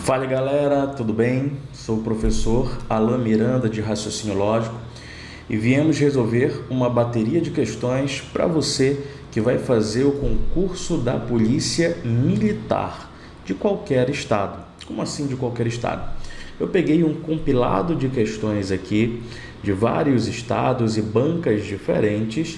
Fala galera, tudo bem? Sou o professor Alan Miranda de Raciocínio Lógico e viemos resolver uma bateria de questões para você que vai fazer o concurso da Polícia Militar de qualquer estado. Como assim de qualquer estado? Eu peguei um compilado de questões aqui de vários estados e bancas diferentes,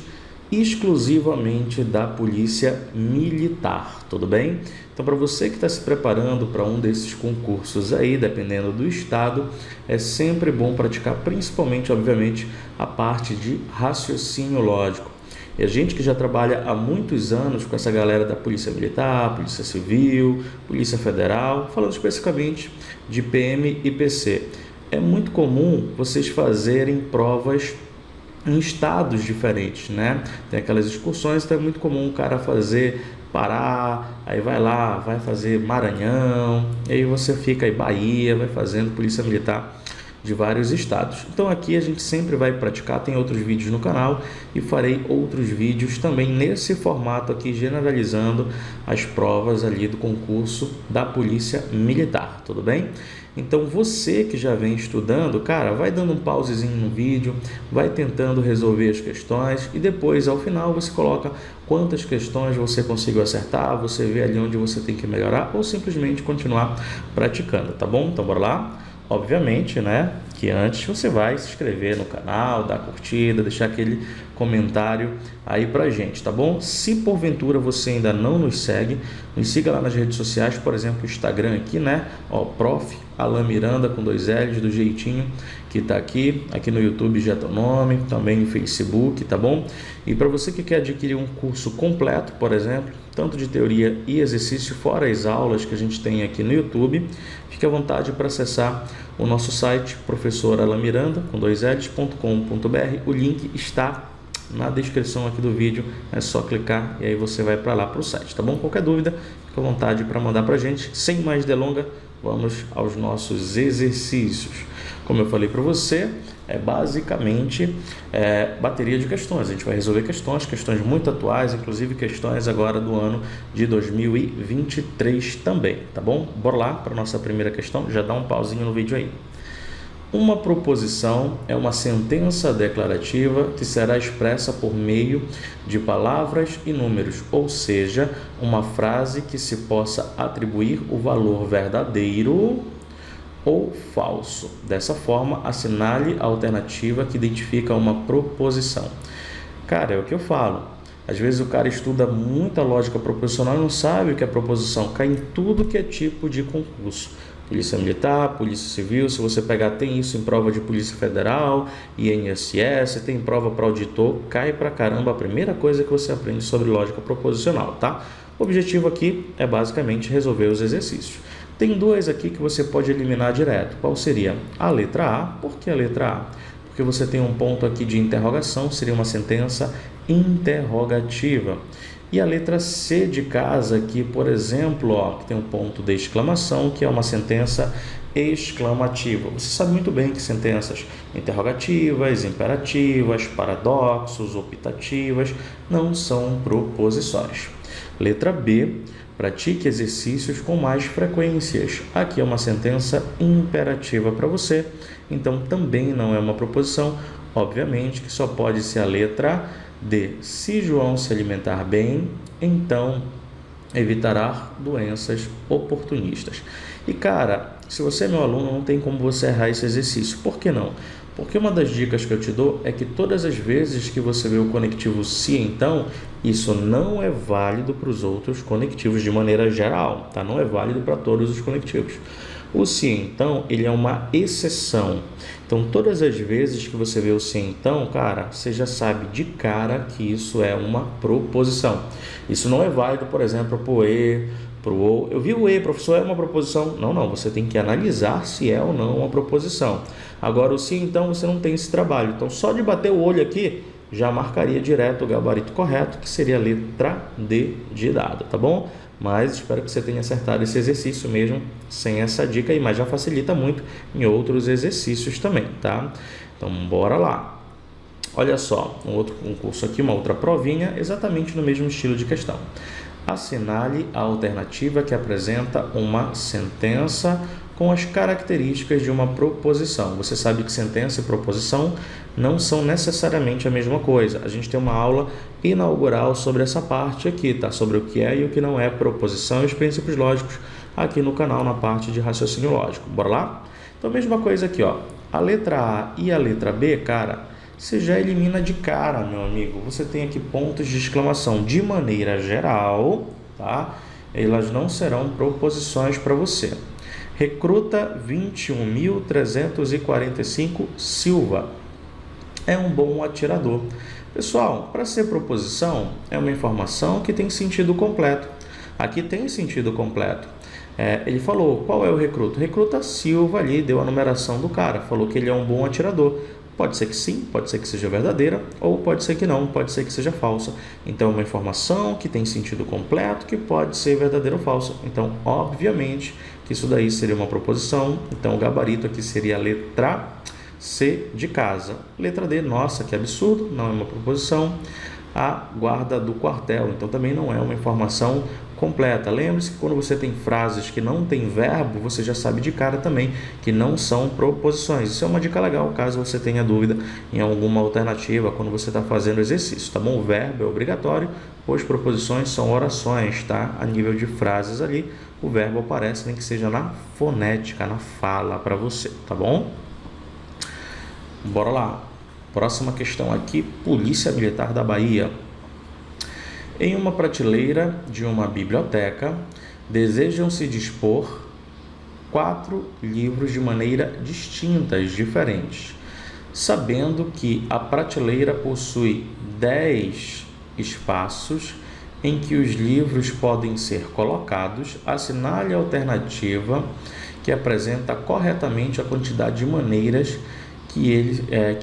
exclusivamente da Polícia Militar, tudo bem? Então, para você que está se preparando para um desses concursos aí, dependendo do estado, é sempre bom praticar, principalmente, obviamente, a parte de raciocínio lógico. E a gente que já trabalha há muitos anos com essa galera da Polícia Militar, Polícia Civil, Polícia Federal, falando especificamente de PM e PC, é muito comum vocês fazerem provas em estados diferentes, né? Tem aquelas excursões, então é muito comum o cara fazer Pará, aí vai lá, vai fazer Maranhão, e aí você fica aí Bahia, vai fazendo Polícia Militar de vários estados. Então aqui a gente sempre vai praticar, tem outros vídeos no canal e farei outros vídeos também nesse formato aqui, generalizando as provas ali do concurso da Polícia Militar, tudo bem? Então você que já vem estudando, cara, vai dando um pausezinho no vídeo, vai tentando resolver as questões e depois ao final você coloca quantas questões você conseguiu acertar, você vê ali onde você tem que melhorar ou simplesmente continuar praticando, tá bom? Então bora lá? Obviamente, né, que antes você vai se inscrever no canal, dar curtida, deixar aquele comentário aí pra gente, tá bom? Se porventura você ainda não nos segue, nos siga lá nas redes sociais, por exemplo, o Instagram aqui, né, ó, Prof. Alan Miranda com 2 L's, do jeitinho que tá aqui no YouTube já tá o nome, também no Facebook, tá bom? E para você que quer adquirir um curso completo, por exemplo, tanto de teoria e exercício, fora as aulas que a gente tem aqui no YouTube, fique à vontade para acessar o nosso site, professoralanmiranda, com 2Ls.com.br. O link está na descrição aqui do vídeo, é só clicar e aí você vai para lá para o site, tá bom? Qualquer dúvida, fique à vontade para mandar para a gente. Sem mais delongas, vamos aos nossos exercícios. Como eu falei para você, é basicamente bateria de questões. A gente vai resolver questões muito atuais, inclusive questões agora do ano de 2023 também, tá bom? Bora lá para a nossa primeira questão, já dá um pauzinho no vídeo aí. Uma proposição é uma sentença declarativa que será expressa por meio de palavras e números, ou seja, uma frase que se possa atribuir o valor verdadeiro ou falso. Dessa forma, assinale a alternativa que identifica uma proposição. Cara, é o que eu falo. Às vezes o cara estuda muita lógica proposicional e não sabe o que é proposição. Cai em tudo que é tipo de concurso. Polícia Militar, Polícia Civil, se você pegar, tem isso em prova de Polícia Federal, INSS, tem prova para auditor, cai pra caramba a primeira coisa que você aprende sobre lógica proposicional, tá? O objetivo aqui é basicamente resolver os exercícios. Tem 2 aqui que você pode eliminar direto. Qual seria? A letra A. Por que a letra A? Porque você tem um ponto aqui de interrogação, seria uma sentença interrogativa. E a letra C de casa aqui, por exemplo, ó, que tem um ponto de exclamação, que é uma sentença exclamativa. Você sabe muito bem que sentenças interrogativas, imperativas, paradoxos, optativas não são proposições. Letra B, pratique exercícios com mais frequências. Aqui é uma sentença imperativa para você, então também não é uma proposição. Obviamente que só pode ser a letra D. Se João se alimentar bem, então evitará doenças oportunistas. E cara, se você é meu aluno, não tem como você errar esse exercício. Por que não? Porque uma das dicas que eu te dou é que todas as vezes que você vê o conectivo se, então, isso não é válido para os outros conectivos de maneira geral, tá? Não é válido para todos os conectivos. O se, então, ele é uma exceção. Então, todas as vezes que você vê o se, então, cara, você já sabe de cara que isso é uma proposição. Isso não é válido, por exemplo, para o e, para o ou. Eu vi o e, professor, é uma proposição? Não, você tem que analisar se é ou não uma proposição. Agora, o se, então, você não tem esse trabalho. Então, só de bater o olho aqui, já marcaria direto o gabarito correto, que seria a letra D de dado, tá bom? Mas espero que você tenha acertado esse exercício mesmo sem essa dica aí, mas já facilita muito em outros exercícios também, tá? Então, bora lá. Olha só, um outro concurso aqui, uma outra provinha, exatamente no mesmo estilo de questão. assinale a alternativa que apresenta uma sentença com as características de uma proposição. Você sabe que sentença e proposição não são necessariamente a mesma coisa. A gente tem uma aula inaugural sobre essa parte aqui, tá? Sobre o que é e o que não é proposição e os princípios lógicos aqui no canal, na parte de raciocínio lógico. Bora lá? Então, mesma coisa aqui, ó. A letra A e a letra B, cara, você já elimina de cara, meu amigo. Você tem aqui pontos de exclamação. De maneira geral, tá? Elas não serão proposições para você. Recruta 21.345 Silva. É um bom atirador. Pessoal, para ser proposição, é uma informação que tem sentido completo. Aqui tem sentido completo. Ele falou, qual é o recruta? Recruta Silva ali, deu a numeração do cara. Falou que ele é um bom atirador. Pode ser que sim, pode ser que seja verdadeira, ou pode ser que não, pode ser que seja falsa. Então, é uma informação que tem sentido completo, que pode ser verdadeira ou falsa. Então, obviamente, que isso daí seria uma proposição. Então, o gabarito aqui seria a letra C de casa. Letra D, nossa, que absurdo, não é uma proposição. A guarda do quartel, então também não é uma informação completa. Lembre-se que quando você tem frases que não tem verbo, você já sabe de cara também que não são proposições. Isso é uma dica legal, caso você tenha dúvida em alguma alternativa quando você está fazendo o exercício, tá bom? O verbo é obrigatório, pois proposições são orações, tá? A nível de frases ali, o verbo aparece, nem que seja na fonética, na fala para você, tá bom? Bora lá. Próxima questão aqui, Polícia Militar da Bahia. Em uma prateleira de uma biblioteca, desejam-se dispor 4 livros de maneira distintas, diferentes. Sabendo que a prateleira possui 10 espaços em que os livros podem ser colocados, assinale a alternativa que apresenta corretamente a quantidade de maneiras que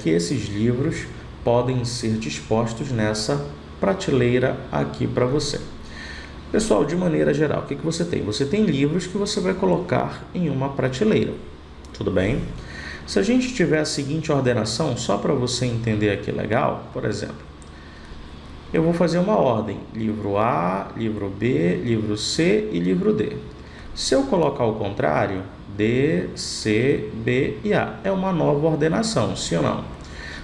esses livros podem ser dispostos nessa prateleira aqui para você. Pessoal, de maneira geral, o que você tem? Você tem livros que você vai colocar em uma prateleira, tudo bem? Se a gente tiver a seguinte ordenação, só para você entender aqui legal, por exemplo, eu vou fazer uma ordem, livro A, livro B, livro C e livro D. Se eu colocar o contrário, D, C, B e A, é uma nova ordenação, sim ou não?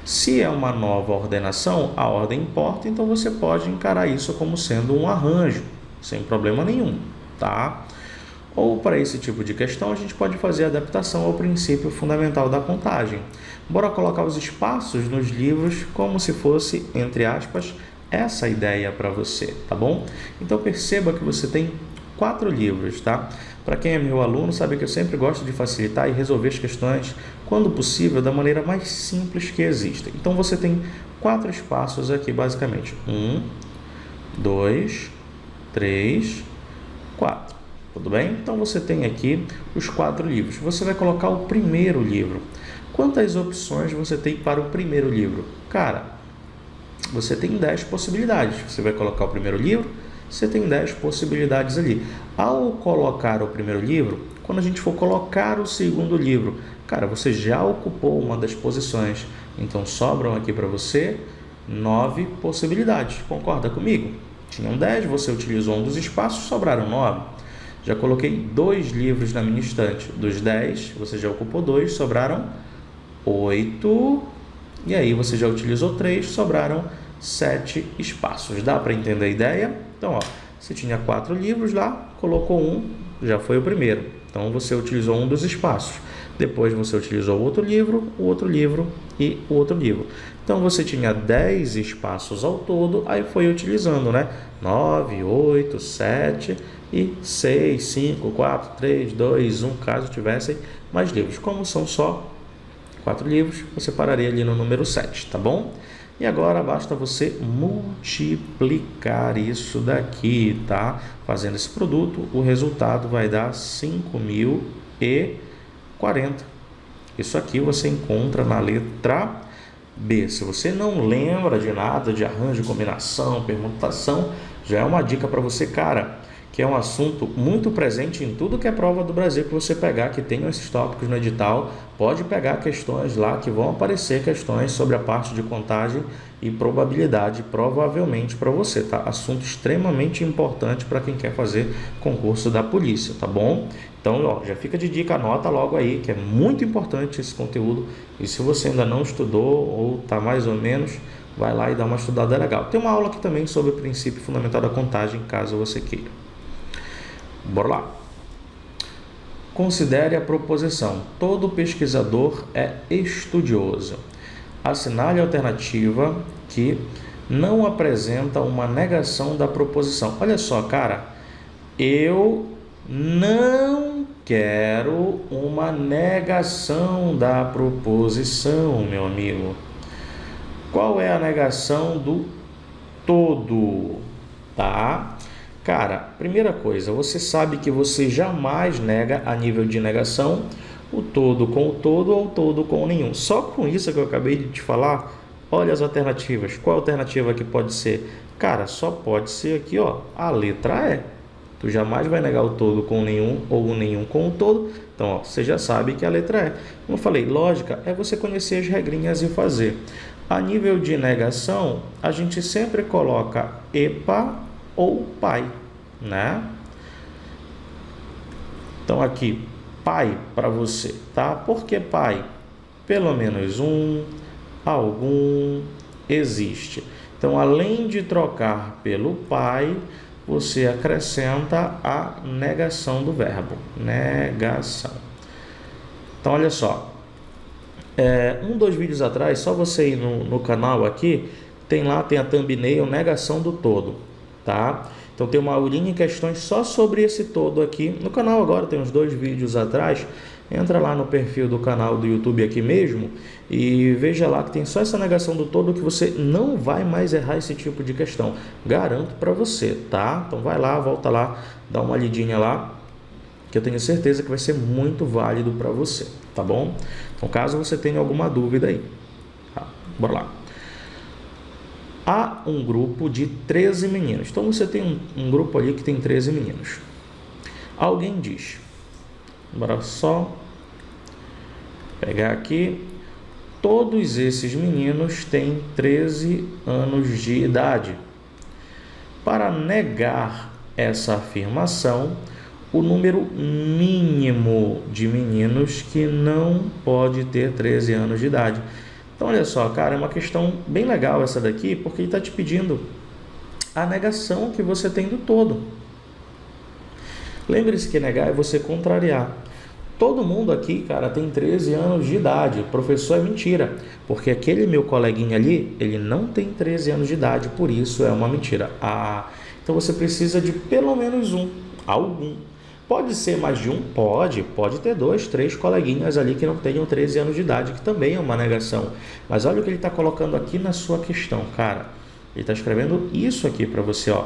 Se é uma nova ordenação, a ordem importa, então você pode encarar isso como sendo um arranjo, sem problema nenhum, tá? Ou para esse tipo de questão, a gente pode fazer a adaptação ao princípio fundamental da contagem. Bora colocar os espaços nos livros como se fosse, entre aspas, essa ideia para você, tá bom? Então perceba que você tem 4 livros, tá? Para quem é meu aluno, sabe que eu sempre gosto de facilitar e resolver as questões, quando possível, da maneira mais simples que existe. Então, você tem 4 espaços aqui, basicamente. 1, 2, 3, 4. Tudo bem? Então, você tem aqui os 4 livros. Você vai colocar o primeiro livro. Quantas opções você tem para o primeiro livro? Cara, você tem 10 possibilidades. Você vai colocar o primeiro livro, você tem 10 possibilidades ali. Ao colocar o primeiro livro, quando a gente for colocar o segundo livro, cara, você já ocupou uma das posições. Então, sobram aqui para você 9 possibilidades. Concorda comigo? Tinham 10, você utilizou um dos espaços, sobraram 9. Já coloquei 2 livros na minha estante. Dos 10, você já ocupou 2, sobraram 8. E aí, você já utilizou 3, sobraram 7 espaços. Dá para entender a ideia? Então, ó, você tinha 4 livros lá, colocou um, já foi o primeiro. Então, você utilizou um dos espaços. Depois, você utilizou o outro livro e o outro livro. Então, você tinha 10 espaços ao todo, aí foi utilizando, né? 9, 8, 7 e 6, 5, 4, 3, 2, 1, caso tivessem mais livros. Como são só 4 livros, você pararia ali no número 7, tá bom? E agora basta você multiplicar isso daqui, tá? Fazendo esse produto, o resultado vai dar 5.040. Isso aqui você encontra na letra B. Se você não lembra de nada de arranjo, combinação, permutação, já é uma dica para você, cara, que é um assunto muito presente em tudo que é prova do Brasil que você pegar, que tem esses tópicos no edital. Pode pegar questões lá que vão aparecer questões sobre a parte de contagem e probabilidade, provavelmente para você, tá? Assunto extremamente importante para quem quer fazer concurso da polícia, tá bom? Então, ó, já fica de dica, anota logo aí, que é muito importante esse conteúdo. E se você ainda não estudou ou está mais ou menos, vai lá e dá uma estudada legal. Tem uma aula aqui também sobre o princípio fundamental da contagem, caso você queira. Bora lá. Considere a proposição: todo pesquisador é estudioso. Assinale a alternativa que não apresenta uma negação da proposição. Olha só, cara, eu não quero uma negação da proposição, meu amigo. Qual é a negação do todo? Tá? Cara, primeira coisa, você sabe que você jamais nega a nível de negação o todo com o todo ou o todo com o nenhum. Só com isso que eu acabei de te falar, olha as alternativas. Qual alternativa que pode ser? Cara, só pode ser aqui, ó, a letra E. Tu jamais vai negar o todo com o nenhum ou o nenhum com o todo. Então, ó, você já sabe que a letra E. Como eu falei, lógica é você conhecer as regrinhas e fazer. A nível de negação, a gente sempre coloca EPA ou pai, né? Então aqui, pai para você, tá? Por que pai? Pelo menos um, algum, existe. Então, além de trocar pelo pai, você acrescenta a negação do verbo, negação. Então, olha só, dois vídeos atrás, só você ir no canal aqui, tem a thumbnail negação do todo. Tá? Então tem uma aulinha em questões só sobre esse todo aqui no canal. Agora tem uns 2 vídeos atrás. Entra lá no perfil do canal do YouTube aqui mesmo e veja lá que tem só essa negação do todo, que você não vai mais errar esse tipo de questão, garanto para você, tá? Então vai lá, volta lá, dá uma lidinha lá, que eu tenho certeza que vai ser muito válido para você, tá bom? Então caso você tenha alguma dúvida aí, tá? Bora lá. Há um grupo de 13 meninos. Então você tem um grupo ali que tem 13 meninos. Alguém diz, bora só pegar aqui, todos esses meninos têm 13 anos de idade. Para negar essa afirmação, o número mínimo de meninos que não pode ter 13 anos de idade. Então, olha só, cara, é uma questão bem legal essa daqui, porque ele está te pedindo a negação que você tem do todo. Lembre-se que negar é você contrariar. Todo mundo aqui, cara, tem 13 anos de idade. Professor, é mentira, porque aquele meu coleguinha ali, ele não tem 13 anos de idade, por isso é uma mentira. Então você precisa de pelo menos algum. Pode ser mais de um? Pode ter 2, 3 coleguinhas ali que não tenham 13 anos de idade, que também é uma negação. Mas olha o que ele está colocando aqui na sua questão, cara. Ele está escrevendo isso aqui para você, ó.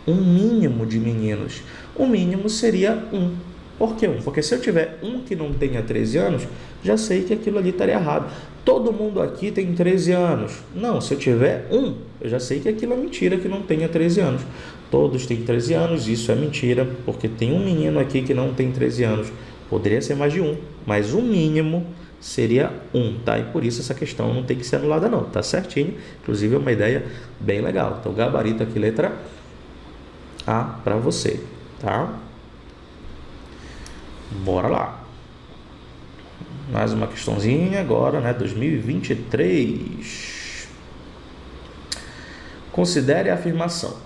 Um mínimo de meninos. O mínimo seria 1. Por que 1? Porque se eu tiver um que não tenha 13 anos, já sei que aquilo ali estaria errado. Todo mundo aqui tem 13 anos. Não, se eu tiver um, eu já sei que aquilo é mentira, que não tenha 13 anos. Todos têm 13 anos, isso é mentira, porque tem um menino aqui que não tem 13 anos. Poderia ser mais de um, mas o mínimo seria 1, tá? E por isso essa questão não tem que ser anulada não, tá certinho? Inclusive é uma ideia bem legal. Então, gabarito aqui, letra A para você, tá? Bora lá. Mais uma questãozinha agora, né? 2023. Considere a afirmação: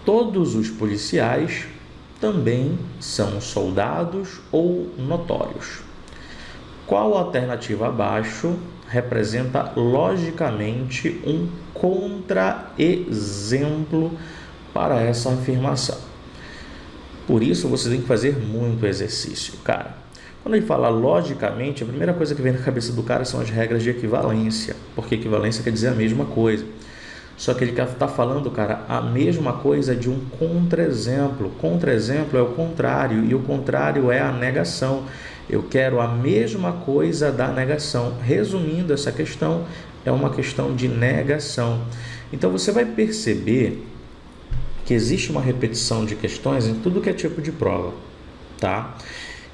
todos os policiais também são soldados ou notórios. Qual alternativa abaixo representa logicamente um contra-exemplo para essa afirmação? Por isso você tem que fazer muito exercício, cara. Quando ele fala logicamente, a primeira coisa que vem na cabeça do cara são as regras de equivalência, porque equivalência quer dizer a mesma coisa. Só que ele está falando, cara, a mesma coisa de um contra-exemplo. Contra-exemplo é o contrário, e o contrário é a negação. Eu quero a mesma coisa da negação. Resumindo, essa questão é uma questão de negação. Então você vai perceber que existe uma repetição de questões em tudo que é tipo de prova, tá?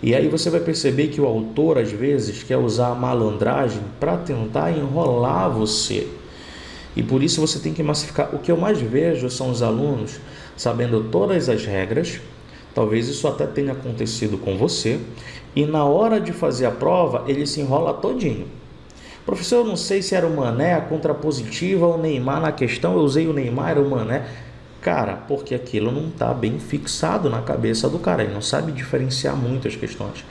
E aí você vai perceber que o autor, às vezes, quer usar a malandragem para tentar enrolar você. E por isso você tem que massificar. O que eu mais vejo são os alunos sabendo todas as regras, talvez isso até tenha acontecido com você, e na hora de fazer a prova, ele se enrola todinho. Professor, eu não sei se era o Mané, a contrapositiva, ou o Neymar na questão, eu usei o Neymar, era o Mané. Cara, porque aquilo não está bem fixado na cabeça do cara, ele não sabe diferenciar muito as questões.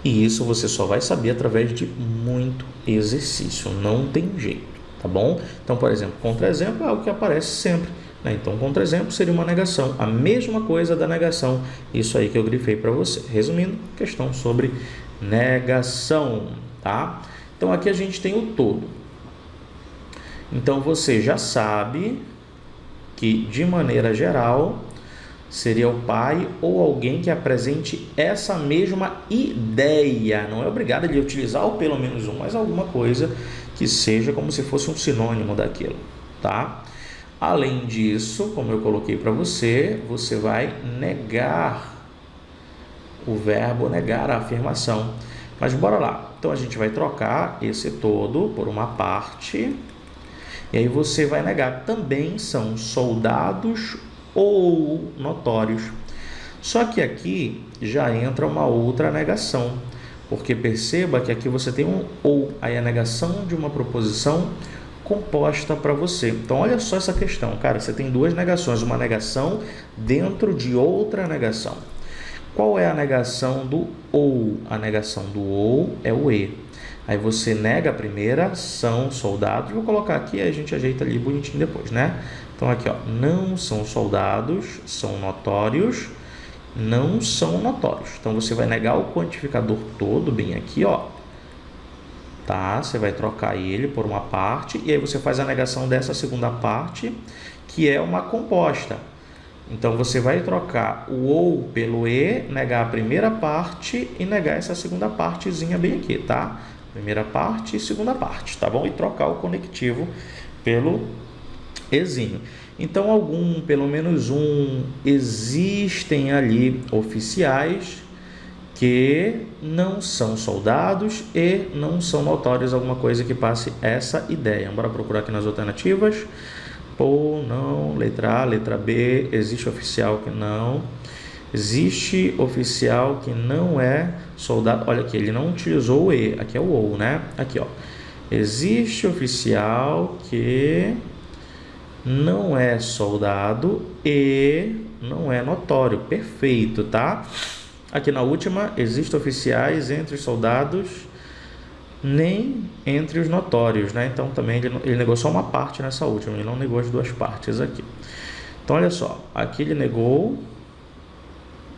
E isso você só vai saber através de muito exercício, não tem jeito, tá bom? Então, por exemplo, contra-exemplo é o que aparece sempre, né? Então, contra-exemplo seria uma negação, a mesma coisa da negação, isso aí que eu grifei para você. Resumindo, questão sobre negação, tá? Então, aqui a gente tem o todo. Então, você já sabe que, de maneira geral, seria o pai ou alguém que apresente essa mesma ideia. Não é obrigado a utilizar o pelo menos um, mas alguma coisa que seja como se fosse um sinônimo daquilo, tá? Além disso, como eu coloquei para você, você vai negar o verbo, negar a afirmação. Mas bora lá. Então, a gente vai trocar esse todo por uma parte. E aí você vai negar. Também são soldados ou notórios. Só que aqui já entra uma outra negação. Porque perceba que aqui você tem um ou. Aí a negação de uma proposição composta para você. Então, olha só essa questão. Cara, você tem duas negações. Uma negação dentro de outra negação. Qual é a negação do ou? A negação do ou é o e. Aí você nega a primeira, são soldados. Vou colocar aqui, aí a gente ajeita ali bonitinho depois, né? Então aqui, ó, não são soldados, são notórios, não são notórios. Então você vai negar o quantificador todo bem aqui, ó. Tá? Você vai trocar ele por uma parte e aí você faz a negação dessa segunda parte, que é uma composta. Então você vai trocar o ou pelo e, negar a primeira parte e negar essa segunda partezinha bem aqui, tá? Primeira parte e segunda parte, tá bom? E trocar o conectivo pelo ezinho. Então, pelo menos existem ali oficiais que não são soldados e não são notórios, alguma coisa que passe essa ideia. Bora procurar aqui nas alternativas. Ou não, letra A, letra B, existe oficial que não. Existe oficial que não é soldado. Olha aqui, ele não utilizou o E. Aqui é o ou, né? Aqui, ó. Existe oficial que não é soldado e não é notório. Perfeito, tá? Aqui na última, existem oficiais entre os soldados, nem entre os notórios, né? Então também ele negou só uma parte nessa última, ele não negou as duas partes aqui. Então olha só, aqui ele negou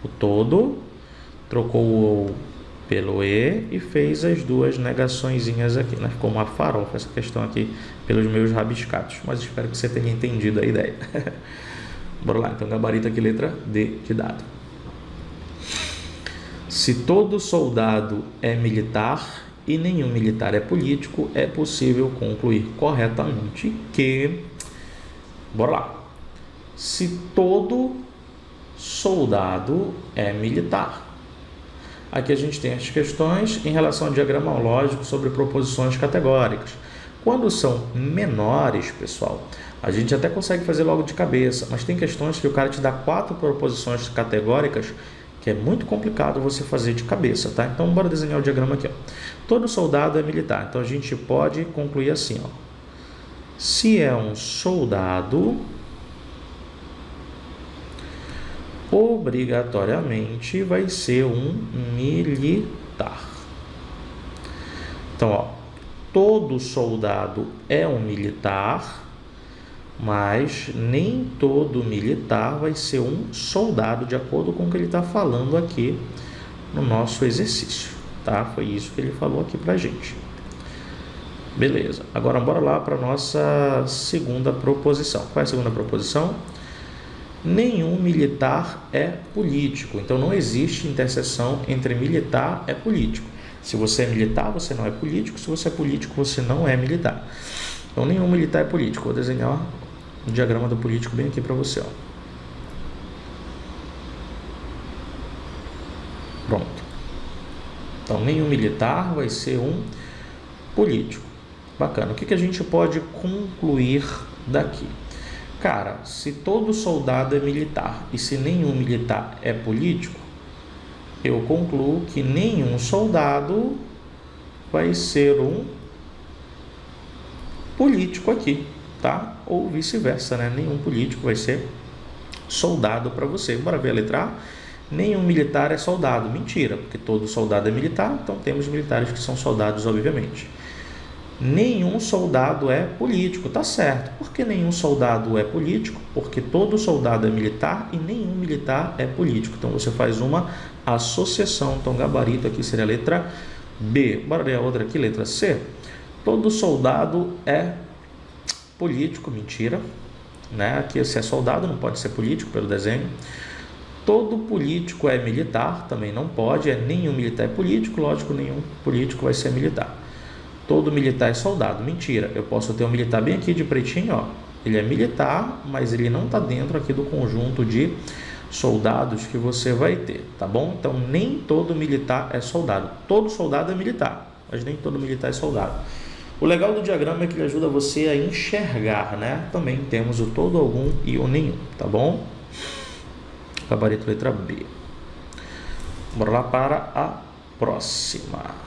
o todo, trocou o ou pelo e e fez as duas negaçõezinhas aqui, né? Ficou uma farofa essa questão aqui pelos meus rabiscados, mas espero que você tenha entendido a ideia. Bora lá, então gabarito aqui, letra D de dado. Se todo soldado é militar e nenhum militar é político, é possível concluir corretamente que... Bora lá. Se todo soldado é militar. Aqui a gente tem as questões em relação ao diagrama lógico sobre proposições categóricas. Quando são menores, pessoal, a gente até consegue fazer logo de cabeça, mas tem questões que o cara te dá 4 proposições categóricas que é muito complicado você fazer de cabeça, tá? Então, bora desenhar o diagrama aqui, ó. Todo soldado é militar, então a gente pode concluir assim, ó. Se é um soldado, obrigatoriamente vai ser um militar. Então, ó, todo soldado é um militar, mas nem todo militar vai ser um soldado, de acordo com o que ele está falando aqui no nosso exercício, tá? Foi isso que ele falou aqui pra gente. Beleza, agora bora lá para nossa segunda proposição. Qual é a segunda proposição? Nenhum militar é político, então não existe interseção entre militar e político. Se você é militar, você não é político, se você é político, você não é militar. Então nenhum militar é político. Vou desenhar um diagrama do político bem aqui para você, ó. Pronto. Então, nenhum militar vai ser um político. Bacana. O que a gente pode concluir daqui? Cara, se todo soldado é militar e se nenhum militar é político, eu concluo que nenhum soldado vai ser um político aqui, tá? Ou vice-versa, né? Nenhum político vai ser soldado para você. Bora ver a letra A? Nenhum militar é soldado. Mentira, porque todo soldado é militar, então temos militares que são soldados, obviamente. Nenhum soldado é político, tá certo. Por que nenhum soldado é político? Porque todo soldado é militar e nenhum militar é político. Então você faz uma associação. Então gabarito aqui seria a letra B. Bora ler a outra aqui, letra C. Todo soldado é político, mentira, né? Aqui se é soldado não pode ser político pelo desenho. Todo político é militar, também não pode, nenhum militar é político, lógico, nenhum político vai ser militar. Todo militar é soldado, mentira, eu posso ter um militar bem aqui de pretinho, ó, ele é militar, mas ele não está dentro aqui do conjunto de soldados que você vai ter, tá bom? Então, nem todo militar é soldado, todo soldado é militar, mas nem todo militar é soldado. O legal do diagrama é que ele ajuda você a enxergar, né? Também temos o todo, algum e o nenhum, tá bom? Gabarito letra B. Bora lá para a próxima.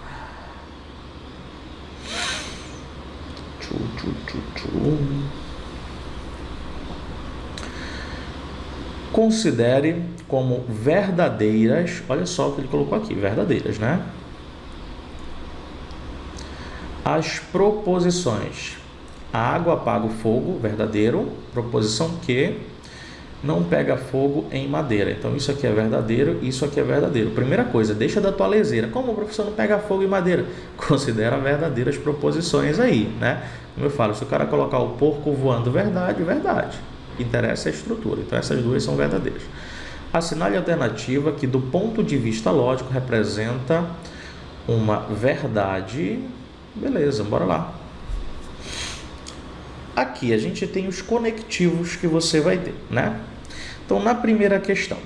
Considere como verdadeiras, olha só o que ele colocou aqui, verdadeiras, né? As proposições: a água apaga o fogo, verdadeiro. Proposição que não pega fogo em madeira. Então isso aqui é verdadeiro, isso aqui é verdadeiro. Primeira coisa, deixa da tua leseira. Como o professor não pega fogo em madeira? Considera verdadeiras proposições aí, né? Como eu falo, se o cara colocar o porco voando, verdade, verdade. Interessa a estrutura. Então essas duas são verdadeiras. Assinale a alternativa que do ponto de vista lógico representa uma verdade. Beleza, bora lá. Aqui a gente tem os conectivos que você vai ter, né? Então, na primeira questão,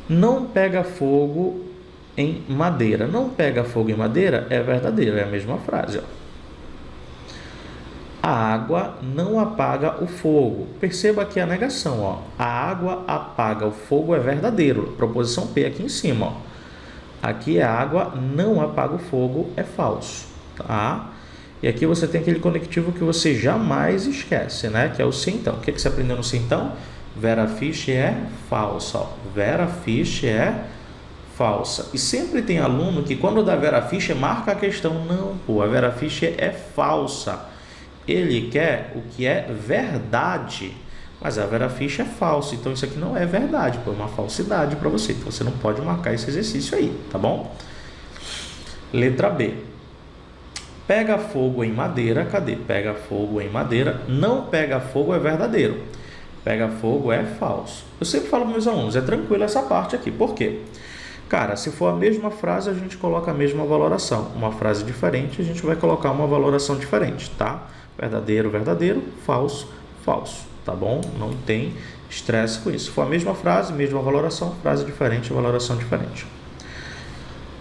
não pega fogo em madeira. Não pega fogo em madeira é verdadeiro, é a mesma frase, ó. A água não apaga o fogo. Perceba aqui a negação, ó. A água apaga o fogo é verdadeiro. Proposição P aqui em cima, ó. Aqui a água não apaga o fogo é falso, tá? E aqui você tem aquele conectivo que você jamais esquece, né? Que é o se então. O que você aprendeu no se então? Vera Fish é falsa. Ó. Vera Fish é falsa. E sempre tem aluno que quando dá Vera Fish marca a questão. Não, pô, a Vera Fish é falsa. Ele quer o que é verdade. Mas a Vera Fish é falsa. Então isso aqui não é verdade, pô, é uma falsidade para você. Então você não pode marcar esse exercício aí, tá bom? Letra B. Pega fogo em madeira, cadê? Pega fogo em madeira, não pega fogo é verdadeiro. Pega fogo é falso. Eu sempre falo para meus alunos, é tranquilo essa parte aqui. Por quê? Cara, se for a mesma frase, a gente coloca a mesma valoração. Uma frase diferente, a gente vai colocar uma valoração diferente, tá? Verdadeiro, verdadeiro, falso, falso, tá bom? Não tem estresse com isso. Se for a mesma frase, mesma valoração, frase diferente, valoração diferente.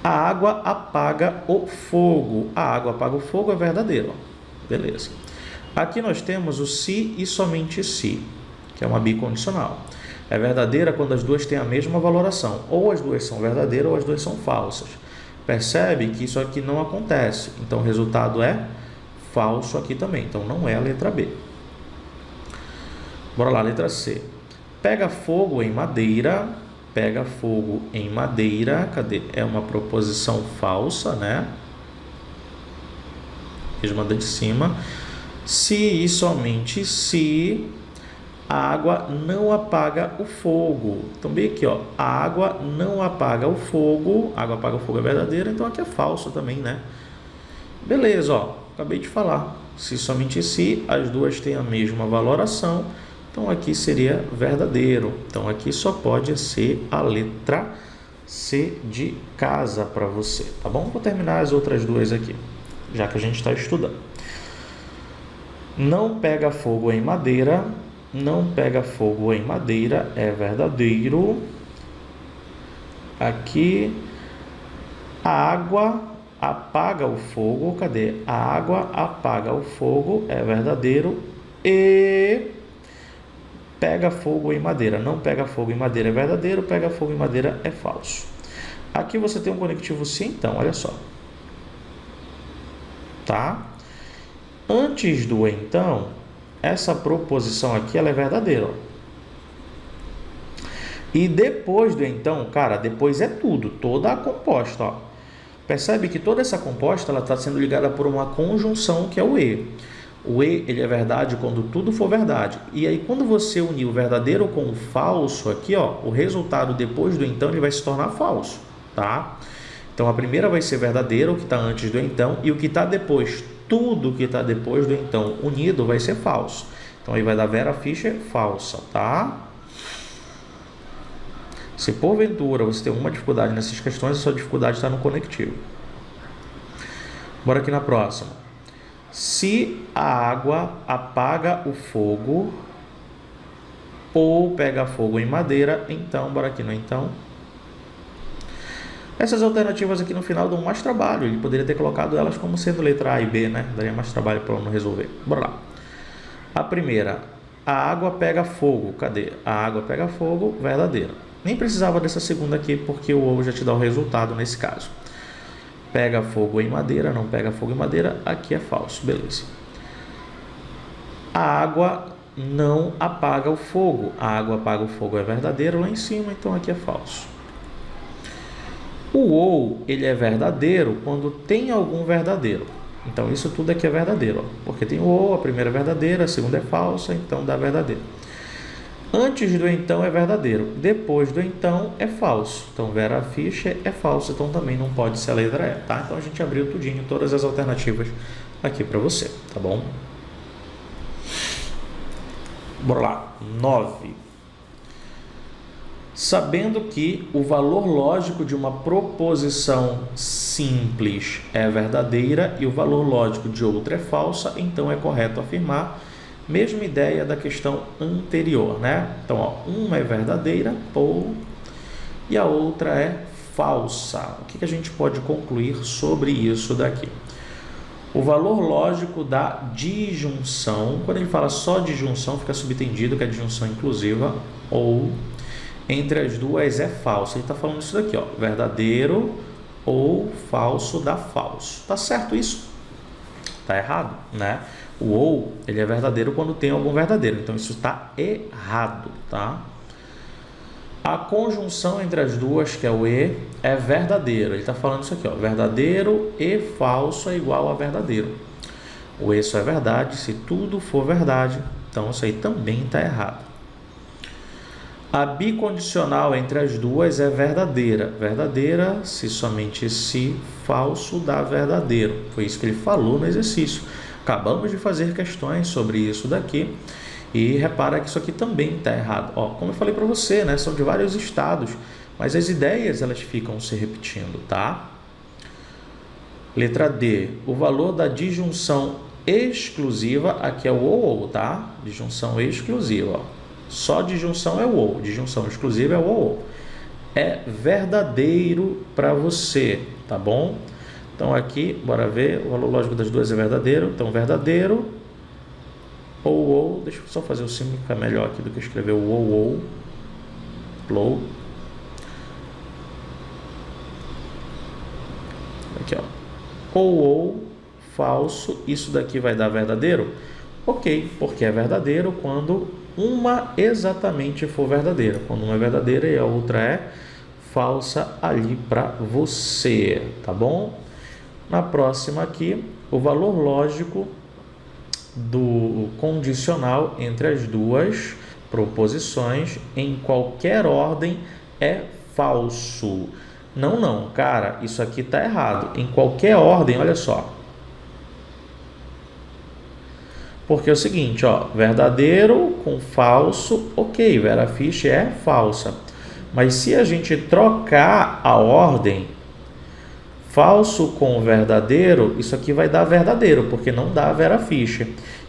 A água apaga o fogo. A água apaga o fogo é verdadeiro. Beleza. Aqui nós temos o se e somente se, que é uma bicondicional. É verdadeira quando as duas têm a mesma valoração. Ou as duas são verdadeiras ou as duas são falsas. Percebe que isso aqui não acontece. Então o resultado é falso aqui também. Então não é a letra B. Bora lá, letra C. Pega fogo em madeira. Pega fogo em madeira, cadê? É uma proposição falsa, né? Mesma de cima. Se e somente se a água não apaga o fogo. Então, bem aqui, ó. A água não apaga o fogo. A água apaga o fogo é verdadeira, então aqui é falso também, né? Beleza, ó. Acabei de falar. Se somente se, as duas têm a mesma valoração. Então, aqui seria verdadeiro. Então, aqui só pode ser a letra C de casa para você, tá bom? Vou terminar as outras duas aqui, já que a gente está estudando. Não pega fogo em madeira. Não pega fogo em madeira é verdadeiro. aqui, a água apaga o fogo, cadê? A água apaga o fogo, é verdadeiro, e pega fogo em madeira, não pega fogo em madeira é verdadeiro, pega fogo em madeira é falso. Aqui você tem um conectivo se então, olha só. Tá? Antes do então, essa proposição aqui ela é verdadeira. Ó. E depois do então, cara, depois é tudo, toda a composta. Ó. Percebe que toda essa composta ela está sendo ligada por uma conjunção que é o e. O e ele é verdade quando tudo for verdade. E aí quando você unir o verdadeiro com o falso aqui, ó, o resultado depois do então ele vai se tornar falso, tá? Então a primeira vai ser verdadeiro, o que está antes do então, e o que está depois, tudo que está depois do então unido vai ser falso. Então aí vai dar Vera Fischer falsa, tá? Se porventura você tem alguma dificuldade nessas questões, a sua dificuldade está no conectivo. Bora aqui na próxima. Se a água apaga o fogo ou pega fogo em madeira, então, bora aqui no então. Essas alternativas aqui no final dão mais trabalho. Ele poderia ter colocado elas como sendo letra A e B, né? Daria mais trabalho para não resolver. Bora lá. A primeira, a água pega fogo. Cadê? A água pega fogo, verdadeira. Nem precisava dessa segunda aqui, porque o ou já te dá o resultado nesse caso. Pega fogo em madeira, não pega fogo em madeira, aqui é falso, beleza. A água não apaga o fogo. A água apaga o fogo é verdadeiro lá em cima, então aqui é falso. O ou, ele é verdadeiro quando tem algum verdadeiro. Então isso tudo aqui é verdadeiro, ó, porque tem o ou, a primeira é verdadeira, a segunda é falsa, então dá verdadeiro. Antes do então é verdadeiro, depois do então é falso. Então Vera Fischer é falso, então também não pode ser a letra E, tá? Então a gente abriu tudinho, todas as alternativas aqui para você, tá bom? Bora lá, 9. Sabendo que o valor lógico de uma proposição simples é verdadeira e o valor lógico de outra é falsa, então é correto afirmar. Mesma ideia da questão anterior, né? Então, ó, uma é verdadeira e a outra é falsa. O que a gente pode concluir sobre isso daqui? O valor lógico da disjunção, quando ele fala só disjunção, fica subentendido que é disjunção inclusiva ou entre as duas é falso. Ele está falando isso daqui, ó, verdadeiro ou falso dá falso. Tá certo isso? Tá errado, né? O ou, ele é verdadeiro quando tem algum verdadeiro. Então, isso está errado, tá? A conjunção entre as duas, que é o e, é verdadeiro. Ele está falando isso aqui, ó. Verdadeiro e falso é igual a verdadeiro. O e só é verdade se tudo for verdade. Então, isso aí também está errado. A bicondicional entre as duas é verdadeira. Verdadeira se somente se falso dá verdadeiro. Foi isso que ele falou no exercício. Acabamos de fazer questões sobre isso daqui e repara que isso aqui também está errado. Ó, como eu falei para você, né, são de vários estados, mas as ideias elas ficam se repetindo, tá? Letra D, o valor da disjunção exclusiva, aqui é o ou, tá? Disjunção exclusiva, ó. Só disjunção é o ou, disjunção exclusiva é o ou. É verdadeiro para você, tá bom? Então aqui, bora ver, o valor lógico das duas é verdadeiro. Então verdadeiro ou, deixa eu só fazer o símbolo que fica melhor aqui do que escrever o ou. Aqui, ó. Ou, falso, isso daqui vai dar verdadeiro? Ok, porque é verdadeiro quando uma exatamente for verdadeira. Quando uma é verdadeira e a outra é falsa ali para você, tá bom? Na próxima aqui, o valor lógico do condicional entre as duas proposições em qualquer ordem é falso. Não, cara, isso aqui está errado. Em qualquer ordem, olha só. Porque é o seguinte, ó, verdadeiro com falso, ok, Vera Fischer é falsa. Mas se a gente trocar a ordem, falso com verdadeiro, isso aqui vai dar verdadeiro, porque não dá Vera Fischer.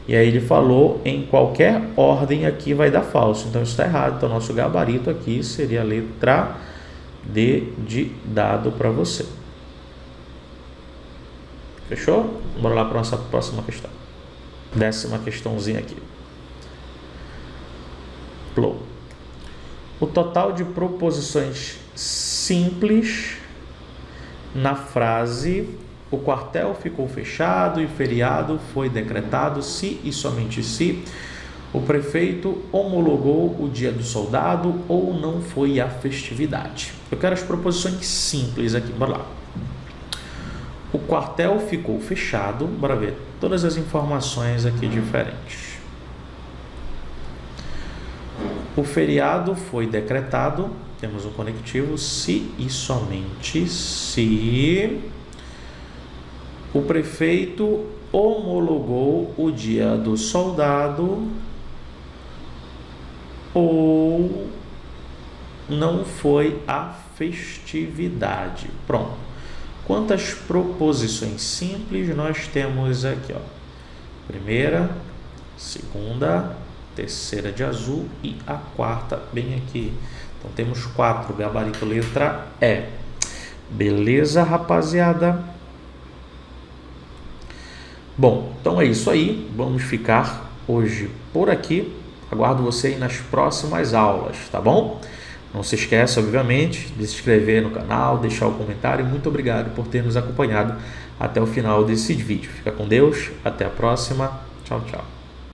E aí ele falou em qualquer ordem aqui vai dar falso. Então isso está errado. Então nosso gabarito aqui seria a letra D de dado para você. Fechou? Bora lá para a nossa próxima questão. 10ª questãozinha aqui. Flow. O total de proposições simples na frase o quartel ficou fechado e feriado foi decretado se e somente se o prefeito homologou o dia do soldado ou não foi a festividade. Eu quero as proposições simples aqui, bora lá. O quartel ficou fechado, bora ver todas as informações aqui diferentes. O feriado foi decretado, temos um conectivo, se e somente se o prefeito homologou o dia do soldado ou não foi a festividade. Pronto. Quantas proposições simples nós temos aqui? Ó? Primeira, segunda, terceira de azul e a quarta bem aqui. Então temos 4, gabarito letra E. Beleza, rapaziada? Bom, então é isso aí. Vamos ficar hoje por aqui. Aguardo você aí nas próximas aulas, tá bom? Não se esqueça, obviamente, de se inscrever no canal, deixar o comentário. Muito obrigado por ter nos acompanhado até o final desse vídeo. Fica com Deus, até a próxima. Tchau, tchau.